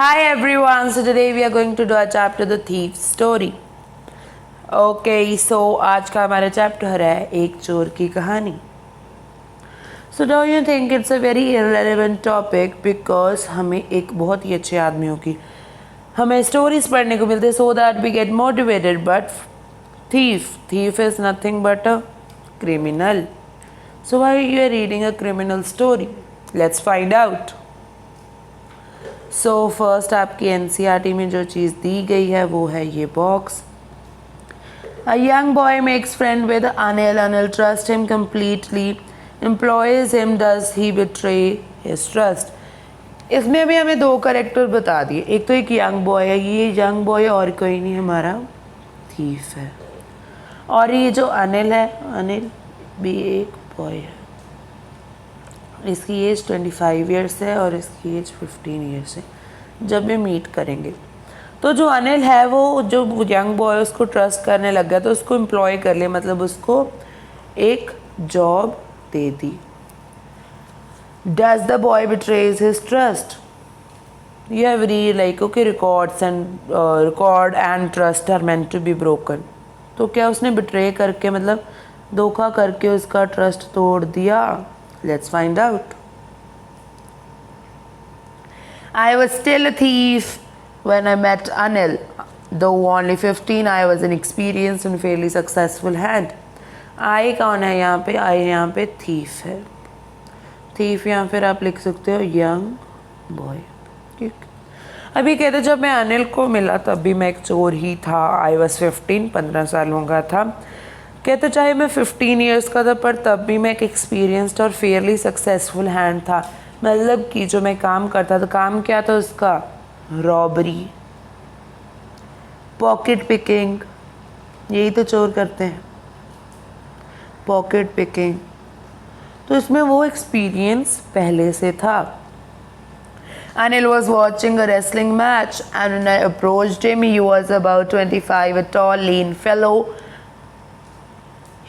Hi everyone, so today we are going to do a chapter The Thief's Story. Okay, so आज का हमारा chapter है एक चोर की कहानी. So don't you think it's a very irrelevant topic because हमें एक बहुत ही अच्छे आदमियों की हमें स्टोरीज पढ़ने को मिलते so that we get motivated. But thief is nothing but a criminal. So why you are reading a criminal story? Let's find out. So first आपकी एनसीईआरटी में जो चीज़ दी गई है वो है ये box. A young boy makes friend with Anil. Anil trust him completely. Employees him. Does he betray his trust. इसमें भी हमें दो कैरेक्टर बता दिए. एक तो एक यंग बॉय है, ये यंग बॉय और कोई नहीं हमारा थीफ है. और ये जो अनिल है, अनिल भी एक बॉय है. इसकी एज 25 ईयर्स है और इसकी एज 15 ईयर्स है. जब भी मीट करेंगे तो जो अनिल है वो जो यंग बॉय उसको ट्रस्ट करने लग गया तो उसको एम्प्लॉय कर लिया, मतलब उसको एक जॉब दे दी. Does the boy betrays his trust. You have read like okay record and trust are meant to be broken. तो क्या उसने बिट्रे करके मतलब धोखा करके उसका ट्रस्ट तोड़ दिया? Let's find out. I was still a thief when I met Anil. Though only 15, I was an experienced and fairly successful hand. I कौन है यहाँ पे? I यहाँ पे thief है. thief यहाँ फिर आप लिख सकते हो young boy. ठीक. अभी कहते जब मैं अनिल को मिला तब भी मैं एक चोर ही था. I was 15, 15 सालों का था. कहते चाहे मैं 15 ईयर्स का था पर तब भी मैं एक एक्सपीरियंस्ड और फेयरली सक्सेसफुल हैंड था. मतलब कि जो मैं काम करता था, काम क्या था उसका? Robbery, pocket picking. यही तो चोर करते हैं, पॉकेट पिकिंग. तो इसमें वो एक्सपीरियंस पहले से था. Anil was watching a wrestling match and when I approached him, he was about 25, a tall, lean fellow.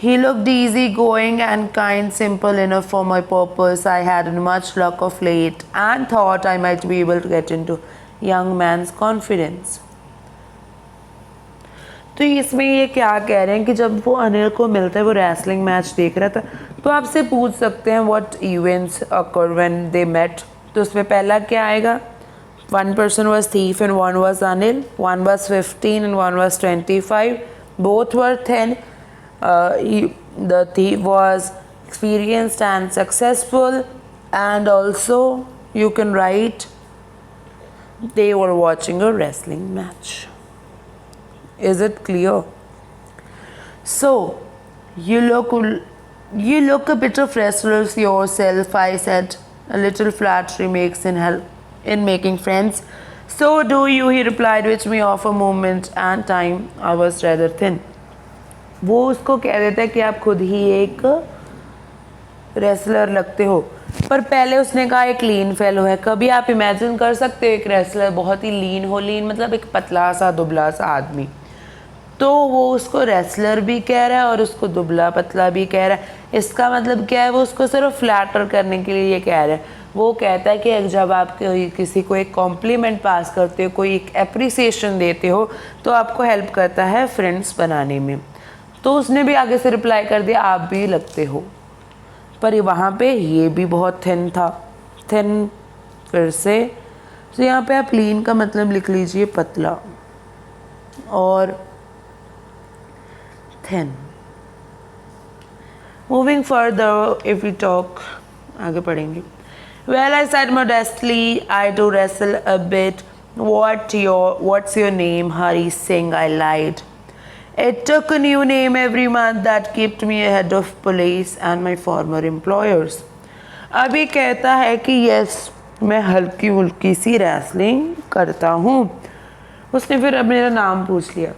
He looked easygoing and kind, simple enough for my purpose. I hadn't much luck of late and thought I might be able to get into young man's confidence. तो इसमें ये क्या कह रहे हैं कि जब वो अनिल को मिलता है, वो रेसलिंग मैच देख रहा था, तो आपसे पूछ सकते हैं what events occur when they met. तो उसमें पहला क्या आएगा? One person was thief and one was Anil. One was 15 and one was 25. Both were thin. The thief was experienced and successful, and also you can write they were watching a wrestling match. Is it clear? So you look a bit of restless yourself, I said. A little flattery makes in help in making friends. So do you, he replied, which me off a moment and time. I was rather thin. वो उसको कह देता है कि आप खुद ही एक wrestler लगते हो, पर पहले उसने कहा एक लीन फेलो है. कभी आप इमेजिन कर सकते हो एक रेसलर बहुत ही लीन हो. लीन मतलब एक पतला सा दुबला सा आदमी. तो वो उसको रेसलर भी कह रहा है और उसको दुबला पतला भी कह रहा है. इसका मतलब क्या है? वो उसको सिर्फ फ्लैटर करने के लिए ये कह रहा है. वो कहता है कि जब आप किसी को एक कॉम्प्लीमेंट पास करते हो, कोई एक एप्रिसिएशन देते हो, तो आपको हेल्प करता है फ्रेंड्स बनाने में. तो उसने भी आगे से रिप्लाई कर दिया आप भी लगते हो. पर वहाँ पे ये भी बहुत थिन था. थिन फिर से. तो यहाँ पे आप लीन का मतलब लिख लीजिए पतला और thin. Moving further if we talk, आगे पढ़ेंगे. Well I said modestly, I do wrestle a bit. What's your name? Hari Singh. I lied. It took a new name every month that kept me ahead of police and my former employers. अभी कहता है कि yes मैं हल्की फुल्की सी wrestling करता हूँ. उसने फिर अब मेरा नाम पूछ लिया.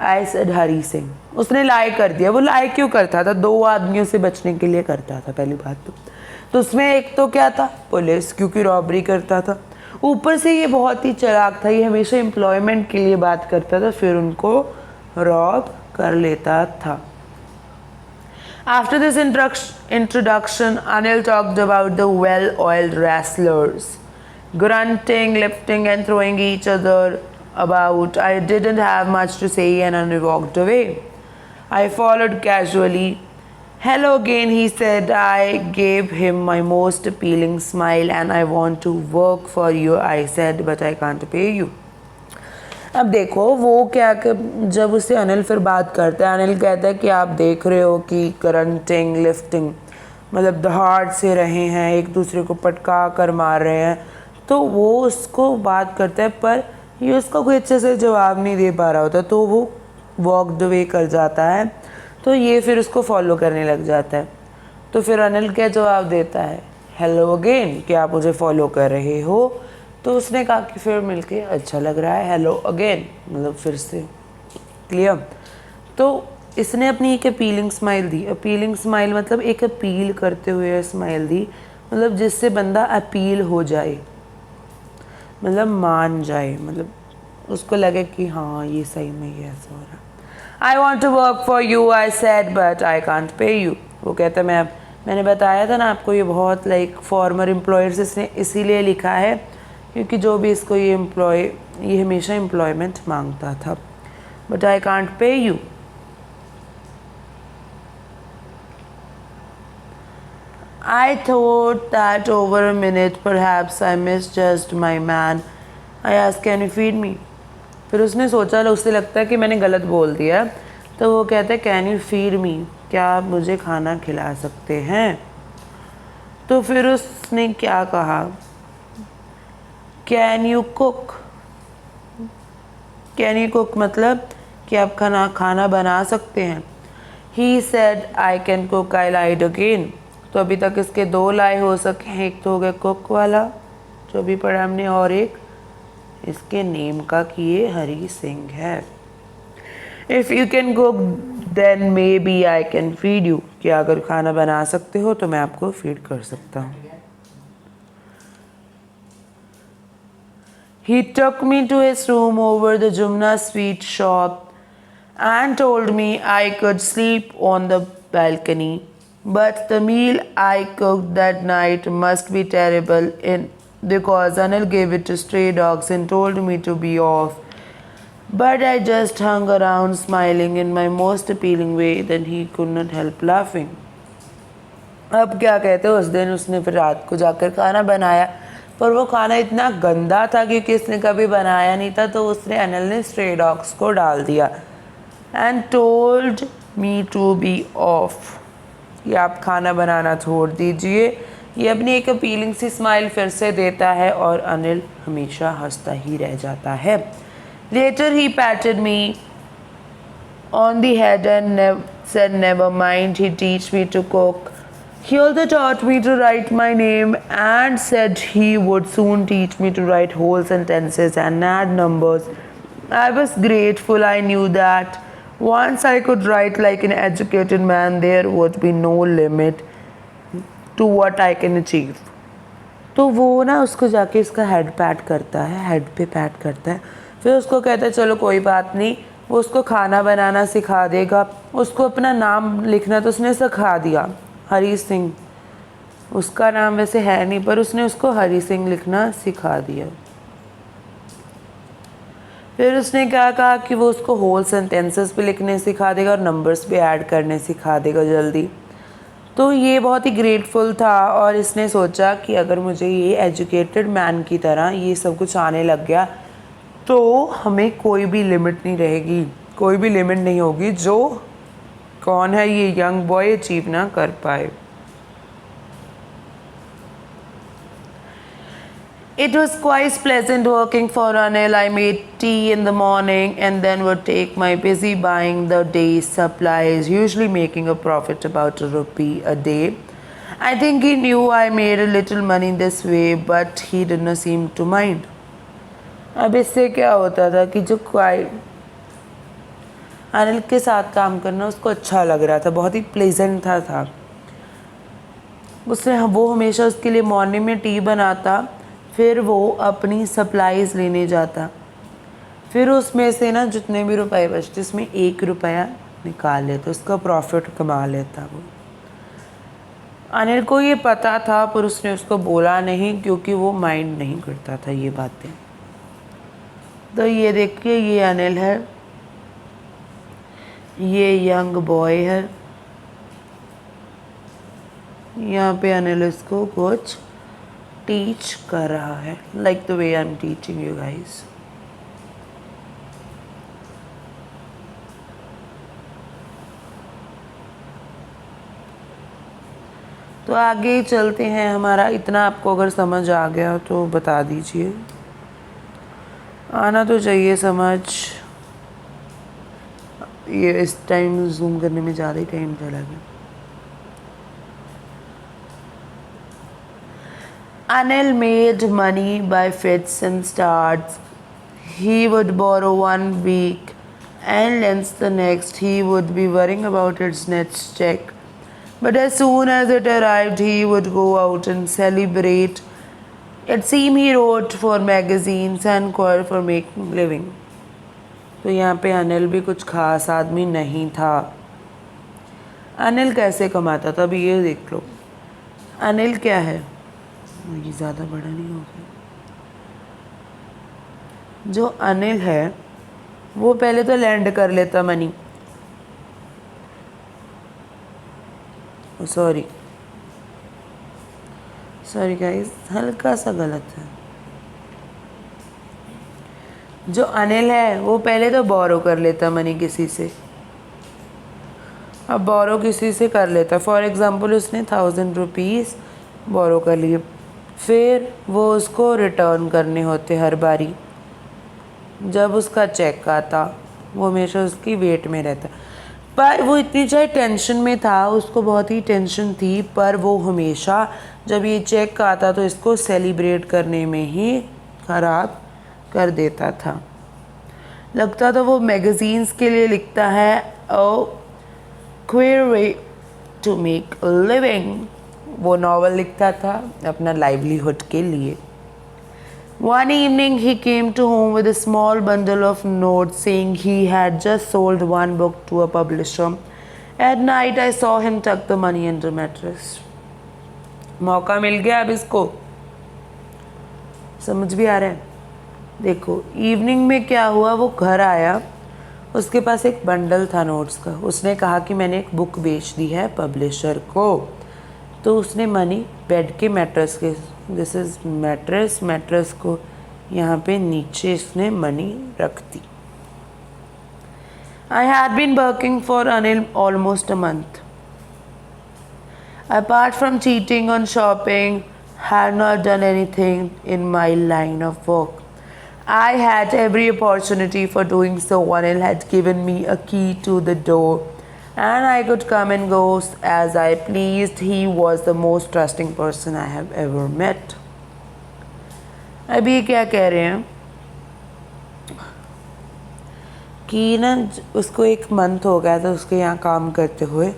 I said Hari Singh. उसने लाई कर दिया. वो लाई क्यों करता था? दो आदमियों से बचने के लिए करता था पहली बात तो उसमें एक तो क्या था? पुलिस, क्योंकि रॉबरी करता था. ऊपर से ये बहुत ही चालाक था. ये हमेशा एम्प्लॉयमेंट के लिए बात करता था, फिर उनको रॉब कर लेता था. After this introduction, Anil talked about the well-oiled wrestlers grunting, lifting and throwing each other about. I didn't have much to say and Anil walked away. I followed casually. Hello again, he said. I gave him my most appealing smile. And I want to work for you, I said, but I can't pay you. अब देखो वो क्या जब उससे अनिल फिर बात करता है, अनिल कहता है कि आप देख रहे हो कि करंटिंग लिफ्टिंग मतलब दहाड़ से रहे हैं, एक दूसरे को पटका कर मार रहे हैं, तो वो उसको बात करता है पर ये उसका कोई अच्छे से जवाब नहीं दे पा रहा होता, तो वो वॉक द वे कर जाता है, तो ये फिर उसको फॉलो करने लग जाता है। तो फिर अनिल क्या जवाब देता है, हेलो अगेन, क्या आप मुझे फॉलो कर रहे हो? तो उसने कहा कि फिर मिलके अच्छा लग रहा है, हेलो अगेन मतलब फिर से क्लियर। तो इसने अपनी एक अपीलिंग स्माइल दी। अपीलिंग स्माइल मतलब एक अपील करते हुए स्माइल दी, मतलब जिससे बंदा अपील हो जाए, मतलब मान जाए, मतलब उसको लगे कि हाँ ये सही में ये ऐसा हो रहा है। I want to work for you, I said, but I can't pay you. वो कहता है मैंने बताया था ना आपको, ये बहुत लाइक फॉर्मर एम्प्लॉयर्स इसने इसीलिए लिखा है क्योंकि जो भी इसको ये हमेशा एम्प्लॉयमेंट मांगता था, but I can't pay you. I thought that over a minute, perhaps I misjudged my man. I asked, can you feed me? फिर उसने सोचा, उससे लगता है कि मैंने गलत बोल दिया, तो वो कहता है कैन यू फीड मी, क्या आप मुझे खाना खिला सकते हैं? तो फिर उसने क्या कहा, can you cook. Can you cook मतलब कि आप खाना बना सकते हैं। He said I can cook, I lied again. तो अभी तक इसके 2 लाए हो सके हैं, एक तो हो गया कुक वाला जो भी पढ़ा हमने, और एक इसके नेम का कि ये हरी सिंह है। If you can cook then may be I can feed you, कि अगर खाना बना सकते हो तो मैं आपको फीड कर सकता हूँ। He took me to his room over the Jumna sweet shop and told me I could sleep on the balcony. But the meal I cooked that night must be terrible because Anil gave it to stray dogs and told me to be off. But I just hung around smiling in my most appealing way, then he could not help laughing. अब क्या कहते हैं, उस दिन उसने फिर रात को जाकर खाना बनाया, पर वो खाना इतना गंदा था क्योंकि इसने कभी बनाया नहीं था, तो उसने अनिल ने स्ट्रे डॉग्स को डाल दिया। And told me to be off, कि आप खाना बनाना छोड़ दीजिए। ये अपनी एक अपीलिंग सी स्माइल फिर से देता है और अनिल हमेशा हंसता ही रह जाता है। Later he patted me on the head and said never mind, he teach me to cook. He also taught me to write my name and said he would soon teach me to write whole sentences and add numbers. I was grateful. I knew that once I could write like an educated man, there would be no limit to what I can achieve. तो वो ना उसको जाके इसका head PAT करता है, head पे PAT करता है, फिर उसको कहता है चलो कोई बात नहीं, वो उसको खाना बनाना सिखा देगा। उसको अपना नाम लिखना तो उसने सिखा दिया, हरी सिंह। उसका नाम वैसे है नहीं, पर उसने उसको हरी सिंह लिखना सिखा दिया। फिर उसने क्या कहा कि वो उसको होल सेंटेंसेस भी लिखने सिखा देगा और नंबर्स भी ऐड करने सिखा देगा जल्दी। तो ये बहुत ही ग्रेटफुल था और इसने सोचा कि अगर मुझे ये एजुकेटेड मैन की तरह ये सब कुछ आने लग गया तो हमें कोई भी लिमिट नहीं रहेगी, कोई भी लिमिट नहीं होगी जो कौन है ये यंग बॉय अचीव ना कर पाए। It was quite pleasant working for Anil. I made tea in the morning and then would take my busy buying the day's supplies, usually making a profit about ₹1 a day. I think he knew I made a little money this way, but he did not seem to mind. अब इससे क्या होता था कि जो अनिल के साथ काम करना उसको अच्छा लग रहा था, बहुत ही प्लेजेंट था। वो हमेशा उसके लिए मॉर्निंग में टी बनाता, फिर वो अपनी सप्लाईज लेने जाता, फिर उसमें से ना जितने भी रुपए बचते उसमें ₹1 निकाल लेता, उसका प्रॉफिट कमा लेता वो। अनिल को ये पता था पर उसने उसको बोला नहीं क्योंकि वो माइंड नहीं करता था ये बातें। तो ये देखिए, ये अनिल है, ये यंग बॉय है, यहाँ पे अनिल इसको कुछ टीच कर रहा है, like the way I am teaching you guys. तो आगे चलते हैं। हमारा इतना आपको अगर समझ आ गया तो बता दीजिए, आना तो चाहिए समझ। ये इस टाइम जूम करने में ज़्यादा ही टाइम चला गया। Anil made money by fits and starts. He would borrow 1 week and lends the next. He would be worrying about its next check. But as soon as it arrived, he would go out and celebrate. It seemed he wrote for magazines and called for making living. तो यहाँ पे अनिल भी कुछ खास आदमी नहीं था। अनिल कैसे कमाता था अभी ये देख लो। अनिल क्या है, ये ज़्यादा बड़ा नहीं हो गया। जो अनिल है वो पहले तो लैंड कर लेता मनी, सॉरी गाइस, हल्का सा गलत है। जो अनिल है वो पहले तो बोरो कर लेता मनी किसी से। अब बोरो किसी से कर लेता, फॉर एग्ज़ाम्पल उसने 1000 रुपीज़ बोरो कर लिए, फिर वो उसको रिटर्न करने होते हर बारी। जब उसका चेक आता वो हमेशा उसकी वेट में रहता, पर वो इतनी चाहे टेंशन में था, उसको बहुत ही टेंशन थी, पर वो हमेशा जब ये चेक आता तो इसको सेलिब्रेट करने में ही ख़राब कर देता था। लगता था वो मैगज़ीन्स के लिए लिखता है, a queer way to make a living. वो नॉवल लिखता था अपना लाइवलीहुड के लिए। One evening he came to home with a small bundle of notes saying he had just sold 1 book to a publisher. At night I saw him tuck the money under mattress. मौका मिल गया अब इसको, समझ भी आ रहा है। देखो evening में क्या हुआ, वो घर आया, उसके पास एक बंडल था नोट्स का। उसने कहा कि मैंने एक बुक बेच दी है पब्लिशर को। तो उसने मनी बेड के मैट्रेस के, दिस इज़ मैट्रेस को यहाँ पे नीचे इसने मनी रख दी। I had been working for Anil almost a month. Apart from cheating on shopping, had not done anything in my line of work. I had every opportunity for doing so. Anil had given me a key to the door and I could come and go as I pleased. He was the most trusting person I have ever met. अभी क्या कह रहे हैं कि ना उसको 1 month हो गया था उसके यहाँ काम करते हुए।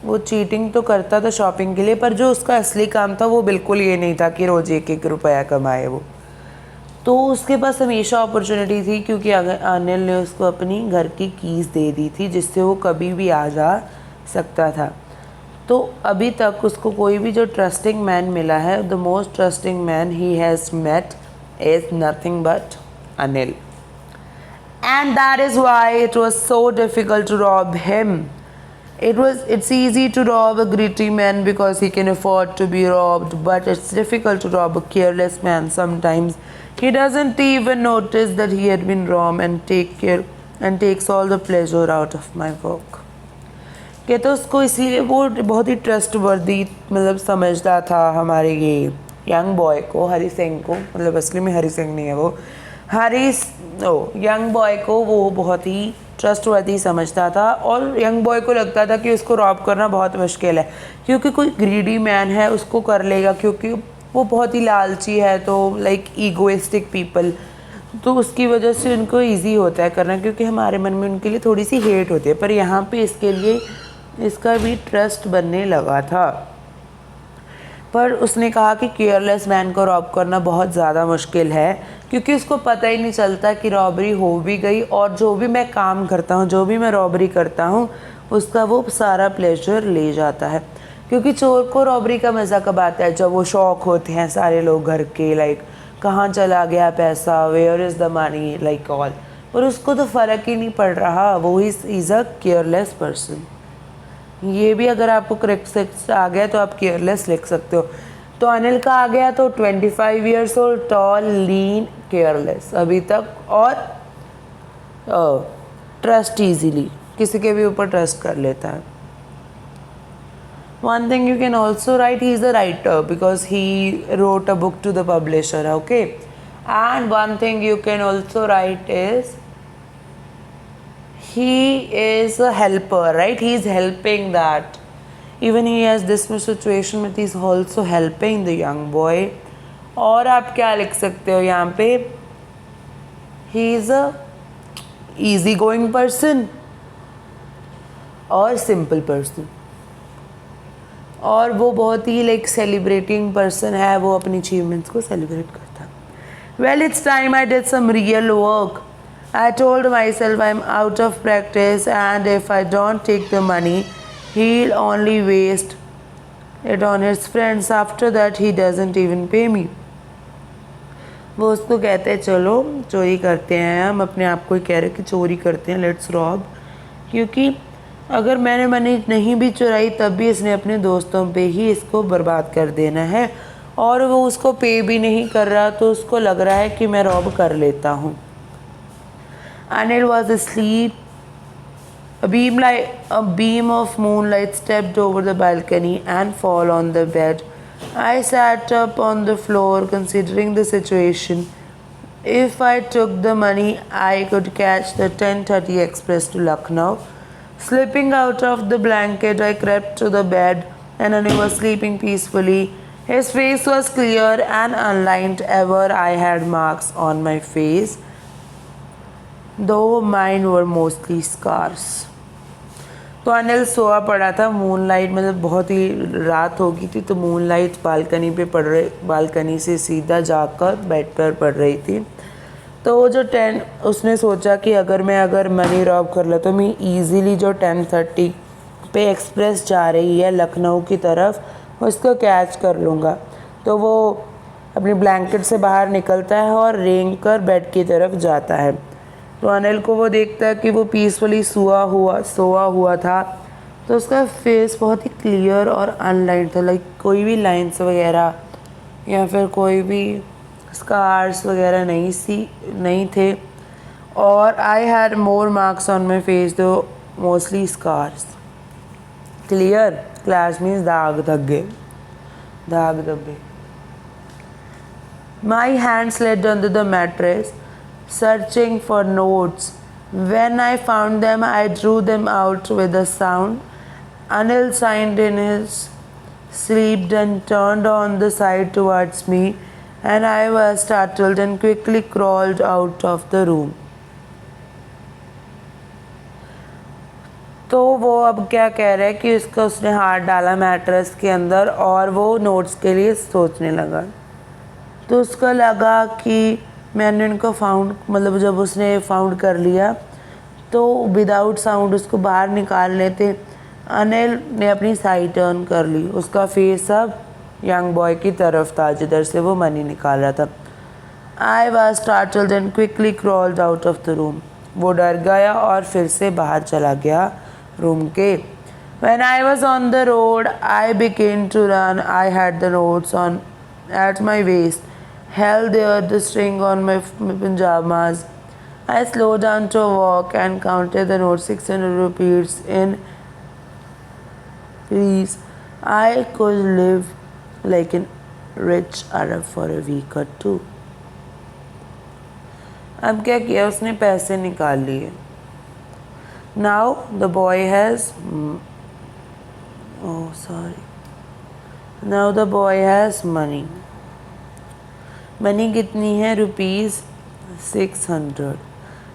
वो चीटिंग तो करता था शॉपिंग के लिए, पर जो उसका असली काम था वो बिल्कुल ये नहीं था कि रोज़ 1-1 रुपया कमाए वो। तो उसके पास हमेशा अपॉर्चुनिटी थी क्योंकि अनिल ने उसको अपनी घर की कीज़ दे दी थी जिससे वो कभी भी आ जा सकता था। तो अभी तक उसको कोई भी जो ट्रस्टिंग मैन मिला है, the most trusting man he has met is nothing but Anil. And that is why it was so difficult to rob him. It's easy to rob a greedy man because he can afford to be robbed, but it's difficult to rob a careless man. Sometimes he doesn't even notice that he had been robbed and takes all the pleasure out of my work. कहते उसको इसीलिए वो बहुत ही trustworthy मतलब समझता था हमारे ये यंग बॉय को, हरी सिंह को, मतलब असली में हरी सिंह नहीं है वो, यंग बॉय को वो बहुत ही ट्रस्टवर्दी समझता था। और यंग बॉय को लगता था कि उसको रॉब करना बहुत मुश्किल है क्योंकि कोई ग्रीडी मैन है उसको कर लेगा, क्योंकि वो बहुत ही लालची है, तो लाइक ईगोइस्टिक पीपल, तो उसकी वजह से उनको इजी होता है करना क्योंकि हमारे मन में उनके लिए थोड़ी सी हेट होती है। पर यहाँ पे इसके लिए इसका भी ट्रस्ट बनने लगा था। पर उसने कहा कि केयरलेस मैन को रॉब करना बहुत ज़्यादा मुश्किल है क्योंकि उसको पता ही नहीं चलता कि रॉबरी हो भी गई और जो भी मैं काम करता हूँ, जो भी मैं रॉबरी करता हूँ, उसका वो सारा प्लेजर ले जाता है। क्योंकि चोर को रॉबरी का मज़ा कब आता है, जब वो शौक होते हैं सारे लोग घर के, लाइक कहाँ चला गया पैसा, where is the money, like all. और उसको तो फ़र्क ही नहीं पड़ रहा, वो इज़ अ केयरलेस पर्सन। ये भी अगर आपको करेक्ट आ गया तो आप केयरलेस लिख सकते हो। तो अनिल का आ गया तो 25 ईयर्स ओल्ड, टॉल, लीन, केयरलेस अभी तक, और ट्रस्ट इजीली, किसी के भी ऊपर ट्रस्ट कर लेता है। One thing you can also write, he is a writer because he wrote a book to the publisher, okay? And one thing you can also write is he is a helper, right? He is helping that. Even he has this much situation but he is also helping the young boy. और आप क्या लिख सकते हो यहाँ पे, he is a easy going person और simple person, और वो बहुत ही लाइक सेलिब्रेटिंग पर्सन है, वो अपनी अचीवमेंट्स को सेलिब्रेट करता है। Well it's time I did some real work, I told myself I am out of practice and if I don't take the money he will only waste it on his friends, after that he doesn't even pay me. वो उसको कहते हैं चलो चोरी करते हैं, हम अपने आप को ही कह रहे कि चोरी करते हैं, लेट्स रॉब, क्योंकि अगर मैंने मनी नहीं भी चुराई तब भी इसने अपने दोस्तों पे ही इसको बर्बाद कर देना है, और वो उसको पे भी नहीं कर रहा तो उसको लग रहा है कि मैं रॉब कर लेता हूँ। Anil was asleep. A beam of moonlight stepped over the balcony and fall on the bed. I sat up on the floor considering the situation. If I took the money, I could catch the 10:30 express to Lucknow. Slipping out of the blanket, I crept to the bed and Anu was sleeping peacefully. His face was clear and unlike ever. I had marks on my face, though mine were mostly scars. तो अनिल सोया पड़ा था, moonlight मतलब बहुत ही रात हो गई थी तो मूनलाइट बालकनी पे पड़ रही, बालकनी से सीधा जाकर बेड पर पड़ रही थी। तो वो जो उसने सोचा कि अगर मनी रॉब कर ले तो मैं ईज़िली जो 10:30 पे एक्सप्रेस जा रही है लखनऊ की तरफ उसको कैच कर लूँगा। तो वो अपनी ब्लैंकेट से बाहर निकलता है और रेंग कर बेड की तरफ जाता है। तो अनिल को वो देखता है कि वो पीसफुली सोया हुआ था, तो उसका फेस बहुत ही क्लियर और अनलाइन था, लाइक कोई भी लाइन्स वगैरह या फिर कोई भी स्कार्स वगैरह नहीं थे। और I had more marks on my face though mostly scars. Clear, clash means दाग धब्बे। My hands laid under the mattress searching for notes. When I found them, I drew them out with a sound. Anil signed in his sleep and turned on the side towards me, and I was startled and quickly crawled out of the room. तो वो अब क्या कह रहा है कि उसने हाथ डाला मैट्रेस के अंदर और वो नोट्स के लिए सोचने लगा। तो उसको लगा कि मैंने उनको मतलब जब उसने फाउंड कर लिया तो विदाउट साउंड उसको बाहर निकाल लेते। अनिल ने अपनी साइड टर्न कर ली, उसका फेस अब यंग बॉय की तरफ था जिधर से वो मनी निकाल रहा था। I was startled and quickly crawled out of the room. वो डर गया और फिर से बाहर चला गया रूम के। When I was on the road, I began to run. I had the notes on at my waist, held there the string on my pajamas. I slowed down to a walk and counted the notes, 600 rupees in please. I could live like a rich Arab for a week or two. अब क्या किया उसने, पैसे निकाल लिए। Now the boy has Now the boy has money. Money कितनी है, ₹600,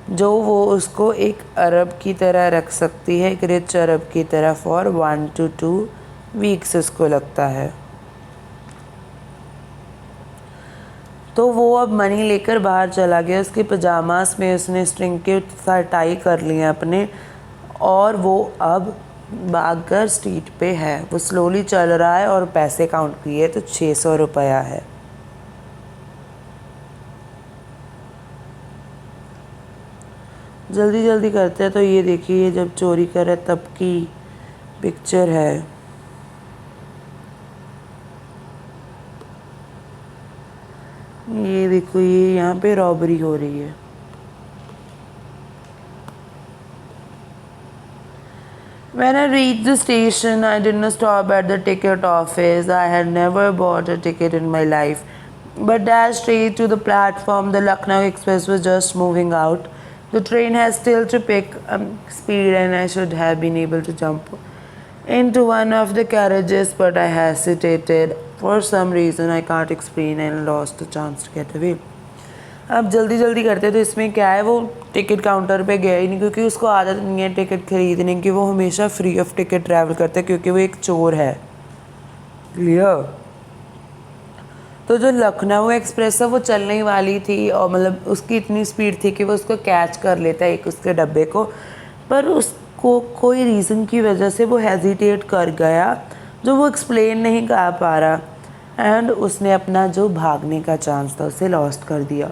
जो वो उसको एक अरब की तरह रख सकती है, एक रिच अरब की तरह फॉर 1 to 2 वीक्स उसको लगता है। तो वो अब मनी लेकर बाहर चला गया। उसके पजामास में उसने स्ट्रिंग के साथ टाई कर लिए अपने, और वो अब बागर स्ट्रीट पे है, वो स्लोली चल रहा है और पैसे काउंट किए तो 600 रुपया है। जल्दी जल्दी करते हैं। तो ये देखिए, ये जब चोरी करे तब की पिक्चर है। ये देखो, ये यहाँ पे रॉबरी हो रही है। When I reached the station, I did not stop at the ticket office. I had never bought a ticket in my life. But dashed straight to the platform. The Lucknow Express was just moving out. The train has still to pick speed, and I should have been able to jump into one of the carriages, but I hesitated. For some reason I can't explain and lost the chance to get away. अब जल्दी जल्दी करते तो इसमें क्या है, वो ticket counter पे गया ही नहीं, क्योंकि उसको आदत नहीं है टिकट खरीदने की। वो हमेशा फ्री ऑफ टिकट ट्रैवल करता है, क्योंकि वो एक चोर है। क्लियर? तो जो लखनऊ एक्सप्रेस है वो चलने वाली थी, और मतलब उसकी इतनी स्पीड थी कि वो उसको कैच कर लेता है, एक उसके डब्बे को। पर उसको कोई रीज़न की वजह से वो हेजिटेट कर गया, जो वो एक्सप्लेन नहीं कर पा रहा, एंड उसने अपना जो भागने का चांस था उसे लॉस्ट कर दिया।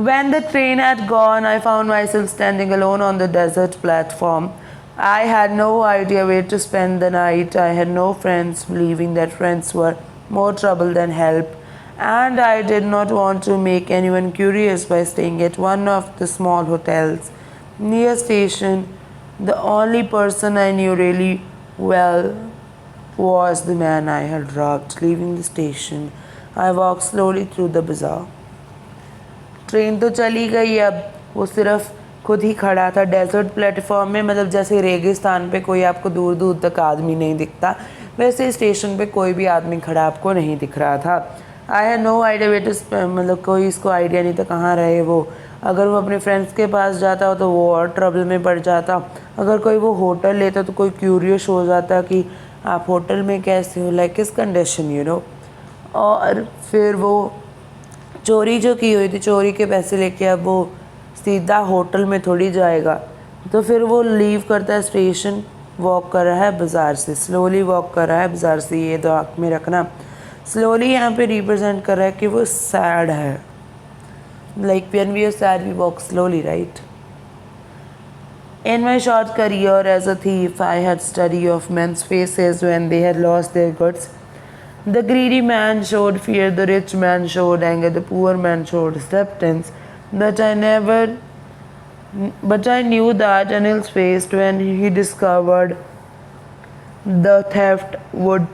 When the train had gone, I found myself standing alone on the desert platform. I had no idea where to spend the night. I had no friends, believing that friends were more trouble than help. And I did not want to make anyone curious by staying at one of the small hotels near station. The only person I knew really well was the man I had robbed. Leaving the station, I walked slowly through the bazaar. Train तो चली गई, अब वो सिर्फ खुद ही खड़ा था desert platform में। मतलब जैसे रेगिस्तान पे कोई आपको दूर दूर तक आदमी नहीं दिखता, वैसे स्टेशन पे कोई भी आदमी खड़ा आपको नहीं दिख रहा था। I had no idea wait, मतलब कोई इसको आइडिया नहीं था कहाँ रहे वो। अगर वो अपने फ्रेंड्स के पास जाता हो तो वो और ट्रबल में पड़ जाता। अगर कोई वो होटल लेता तो कोई क्यूरियस हो जाता कि आप होटल में कैसे हो, लाइक किस कंडीशन, यू नो। और फिर वो चोरी जो की हुई थी, चोरी के पैसे लेके अब वो सीधा होटल में थोड़ी जाएगा। तो फिर वो लीव करता है स्टेशन, वॉक कर रहा है बाज़ार से, स्लोली वॉक कर रहा है बाज़ार से। ये दिमाग में रखना, स्लोली यहाँ पे रिप्रेजेंट कर रहा है कि वो सैड है। Like when we are sad we walk slowly, right? In my short career as a thief, I had study of men's faces when they had lost their goods. The greedy man showed fear, the rich man showed anger, the poor man showed acceptance. But I knew that Anil's face when he discovered the theft would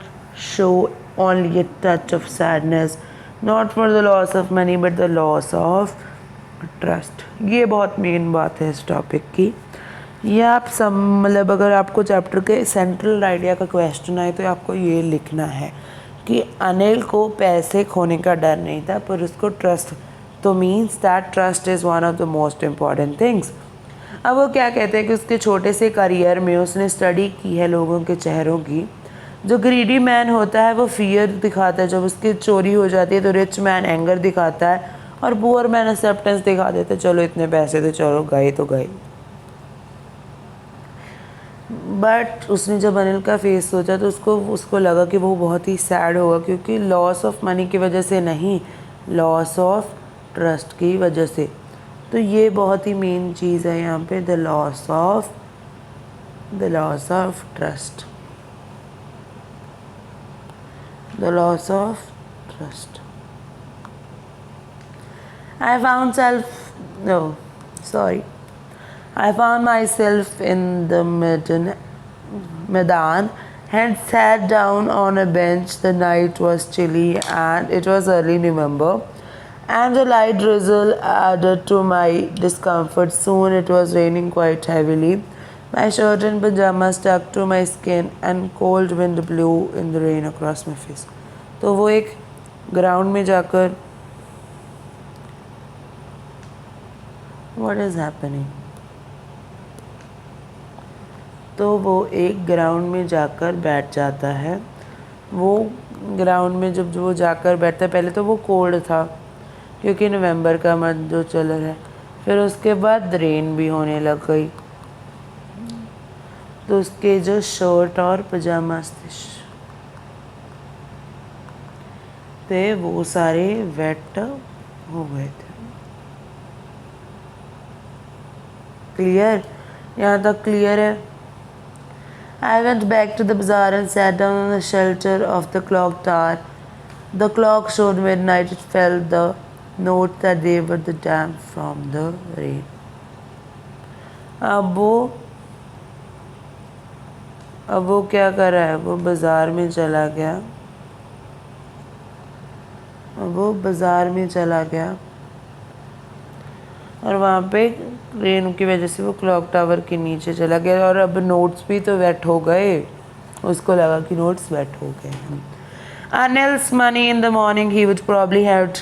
show only a touch of sadness, not for the loss of money but the loss of trust. ये बहुत main बात है इस topic की। ये आप सब मतलब अगर आपको चैप्टर के सेंट्रल आइडिया का क्वेश्चन आए तो आपको ये लिखना है कि अनिल को पैसे खोने का डर नहीं था, पर उसको ट्रस्ट, तो means that trust is one of the most important things. अब वो क्या कहते हैं कि उसके छोटे से करियर में उसने स्टडी की है लोगों के चेहरों की। जो ग्रीडी मैन होता है वो फियर दिखाता है, जब उसकी चोरी हो जाती है तो रिच मैन एंगर दिखाता है, और पुअर मैन एक्सेप्टेंस दिखा देते, चलो इतने पैसे तो चलो गए तो गए। बट उसने जब अनिल का फेस सोचा तो उसको लगा कि वो बहुत ही सैड होगा, क्योंकि लॉस ऑफ मनी की वजह से नहीं, लॉस ऑफ ट्रस्ट की वजह से। तो ये बहुत ही मेन चीज़ है यहाँ पे, the loss of trust, the loss of trust. I found myself in the Medan, had sat down on a bench. The night was chilly and it was early November, and the light drizzle added to my discomfort. Soon it was raining quite heavily. My shirt and pajamas stuck to my skin and cold wind blew in the rain across my face. तो वो एक ground में जाकर, What is happening? तो वो एक ground में जाकर बैठ जाता है। वो ग्राउंड में जब वो जाकर बैठता है, पहले तो वो कोल्ड था क्योंकि नवंबर का मंथ जो चल रहा है, फिर उसके बाद रेन भी होने लग गई। तो उसके जो शर्ट और पजामा पे वो सारे वेट हो गए थे। क्लियर? यहाँ तक क्लियर है? I went back to the bazaar and sat down on the shelter of the clock tower. The clock showed midnight. It felt the note that they were the damp from the rain. अब वो क्या कर रहा है? वो बाज़ार में चला गया। और वहाँ पे रेन की वजह से वो क्लॉक टावर के नीचे चला गया और अब नोट्स भी तो वेट हो गए। उसको लगा कि नोट्स वेट हो गए हैं। Anil's money in the morning he would probably have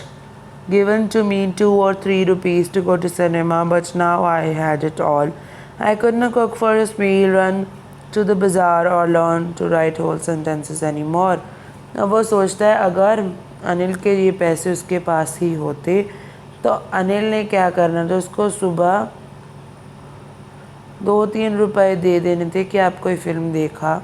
given to me 2 or 3 rupees to go to cinema, but now I had it all. I couldn't cook for his meal, run to the bazaar or learn to write whole sentences anymore. अब वो सोचता है अगर अनिल के ये पैसे उसके पास ही होते तो अनिल ने क्या करना था? उसको सुबह 2-3 रुपए दे देने थे कि आप कोई फिल्म देखा,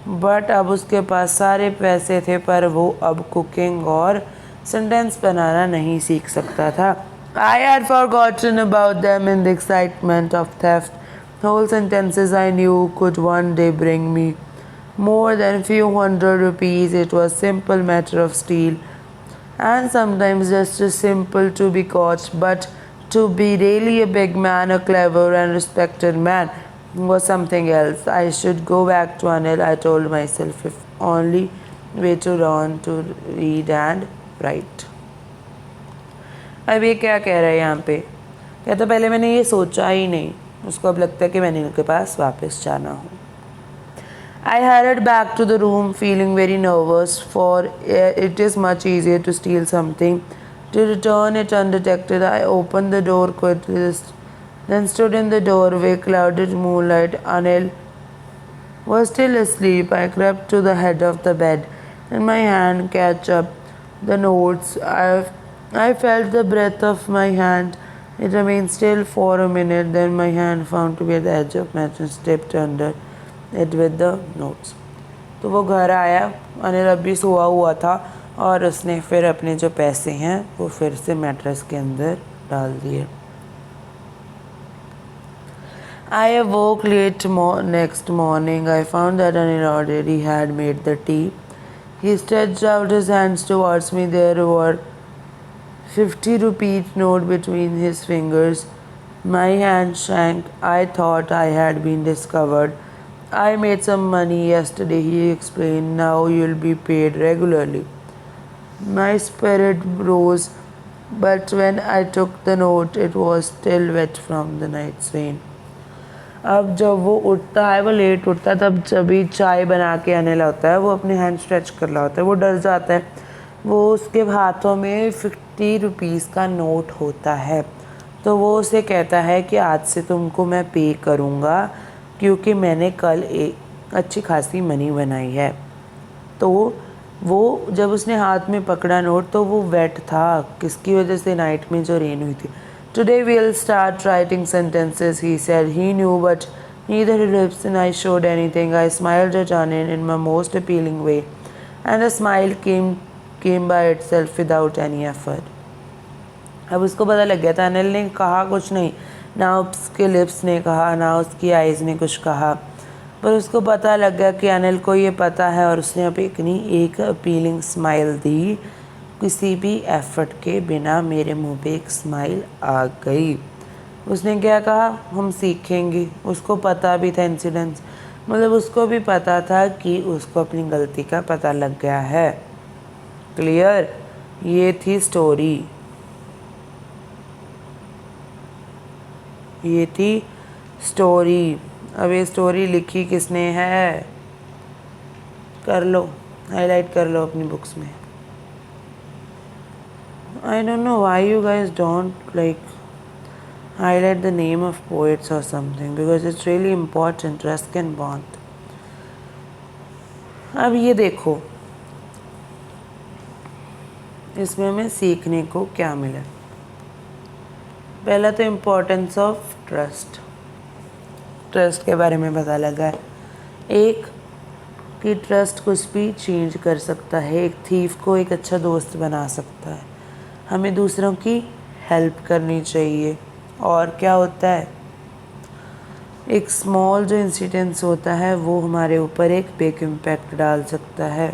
बट अब उसके पास सारे पैसे थे पर वो अब कुकिंग और सेंटेंस बनाना नहीं सीख सकता था। I had forgotten about them in the excitement of theft. Whole sentences I knew could one day bring me more than few hundred rupees. It was simple matter of steal, and sometimes just as simple to be caught, but to be really a big man, a clever and respected man, was something else. I should go back to Anil, I told myself, if only way to learn to read and write. अब ये क्या कह रहा है यहाँ पे? कहता पहले मैंने ये सोचा ही नहीं, उसको अब लगता है कि मैंने इनके पास वापस जाना हो। I hurried back to the room feeling very nervous, for it is much easier to steal something to return it undetected. I opened the door quickly, then stood in the doorway, clouded moonlight. Anil was still asleep. I crept to the head of the bed and my hand catch up the notes. I felt the breath of my hand. It remained still for a minute, then my hand found to be at the edge of mattress, slipped under it with the notes. तो वो घर आया, अनिल अभी सोया हुआ था और उसने फिर अपने जो पैसे हैं वो फिर से मैट्रेस के अंदर डाल दिए। I awoke late next morning. I found that Anil already had made the tea. He stretched out his hands towards me. There were 50 rupee note between his fingers. My hand shrank. I thought I had been discovered. I made some money yesterday, he explained. Now you'll be paid regularly. My spirit rose, but when I took the note, it was still wet from the night's rain. अब जब वो उठता है, वो late उठता है, तब जब भी चाय बना के आने लगता है, वो अपने हैंड स्ट्रेच कर रहा होता है, वो डर जाता है। वो उसके हाथों में 50 रुपीज़ का नोट होता है, तो वो उसे कहता है कि आज से तुमको मैं पे करूँगा क्योंकि मैंने कल एक अच्छी खासी मनी बनाई है। तो वो जब उसने हाथ में पकड़ा नोट तो वो वेट था, किसकी वजह से? नाइट में जो रेन हुई थी। Today we'll start writing sentences, he said. He knew, but neither his lips and I showed anything. I smiled at Anil in my most appealing way, and the smile came by itself without any effort. अब उसको पता लग गया था, अनिल ने कहा कुछ नहीं, ना उसके लिप्स ने कहा, ना उसकी आइज़ ने कुछ कहा, पर उसको पता लग गया कि अनिल को ये पता है और उसने अब एक अपीलिंग स्माइल दी। किसी भी एफर्ट के बिना मेरे मुंह पे एक स्माइल आ गई। उसने क्या कहा? हम सीखेंगे। उसको पता भी था इंसिडेंस, मतलब उसको भी पता था कि उसको अपनी गलती का पता लग गया है। क्लियर? ये थी स्टोरी, ये थी स्टोरी। अब ये स्टोरी लिखी किसने है? कर लो, हाईलाइट कर लो अपनी बुक्स में। I don't know why you guys don't like highlight the name of poets or something, because it's really important. Ruskin Bond. अब ये देखो, इसमें हमें सीखने को क्या मिला? पहला तो इम्पोर्टेंस ऑफ ट्रस्ट। ट्रस्ट के बारे में पता लगा है। एक कि ट्रस्ट कुछ भी चेंज कर सकता है, एक थीफ को एक अच्छा दोस्त बना सकता है। हमें दूसरों की हेल्प करनी चाहिए। और क्या होता है, एक स्मॉल जो इंसिडेंस होता है वो हमारे ऊपर एक बिग इम्पैक्ट डाल सकता है।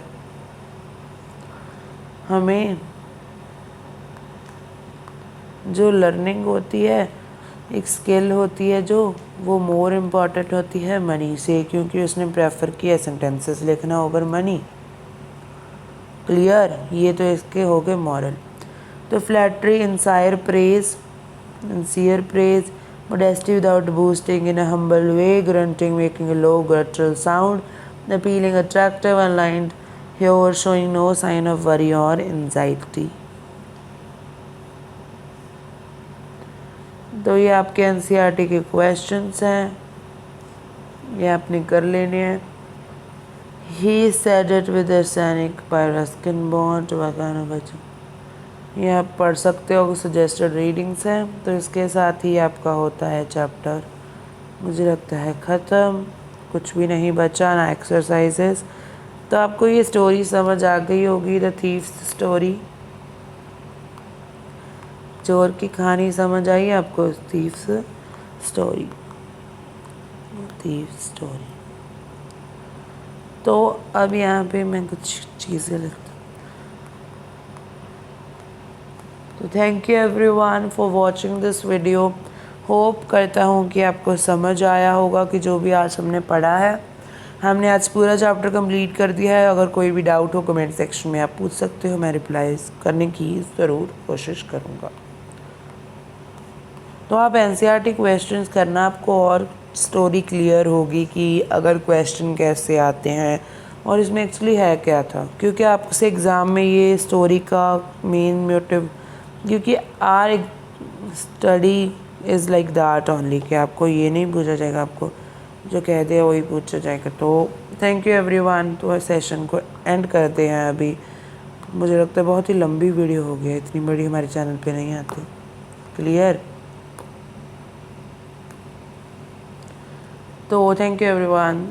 हमें जो लर्निंग होती है, एक स्किल होती है जो, वो मोर इम्पॉर्टेंट होती है मनी से, क्योंकि उसने प्रेफर किया सेंटेंसेस लिखना ओवर मनी। क्लियर? ये तो इसके हो गए मॉरल। तो flattery, sincere praise, modesty without boasting in a humble way, grunting, making a low guttural sound, appealing, attractive, aligned, here showing no sign of worry or anxiety। तो ये आपके NCERT के क्वेश्चंस हैं, ये आपने कर लेने हैं। He said it with arsenic by Ruskin Bond वगैरह बच्चों, ये आप पढ़ सकते हो, सजेस्टेड रीडिंग्स हैं। तो इसके साथ ही आपका होता है चैप्टर, मुझे लगता है ख़त्म, कुछ भी नहीं बचा ना एक्सरसाइजेस। तो आपको ये स्टोरी समझ आ गई होगी, द थीफ्स स्टोरी, चोर की कहानी समझ आई आपको, थीफ्स स्टोरी, थीफ्स स्टोरी। तो अब यहाँ पे मैं कुछ चीज़ें लिखता हूँ। तो thank you everyone for watching this video. Hope करता हूँ कि आपको समझ आया होगा कि जो भी आज हमने पढ़ा है, हमने आज पूरा चैप्टर कंप्लीट कर दिया है। अगर कोई भी डाउट हो कमेंट सेक्शन में आप पूछ सकते हो, मैं रिप्लाईज करने की ज़रूर कोशिश करूँगा। तो आप एनसीईआरटी क्वेश्चंस करना, आपको और स्टोरी क्लियर होगी कि अगर क्वेश्चन कैसे आते हैं और इसमें एक्चुअली है क्या था। क्योंकि आपसे एग्ज़ाम में ये स्टोरी का मेन मोटिव, क्योंकि our study is like that only, कि आपको ये नहीं पूछा जाएगा, आपको जो कह दे वही पूछा जाएगा। तो थैंक यू एवरीवन। तो सेशन को एंड करते हैं अभी। मुझे लगता है बहुत ही लंबी वीडियो हो गई, इतनी बड़ी हमारे चैनल पे नहीं आती। क्लियर? तो थैंक यू एवरीवन।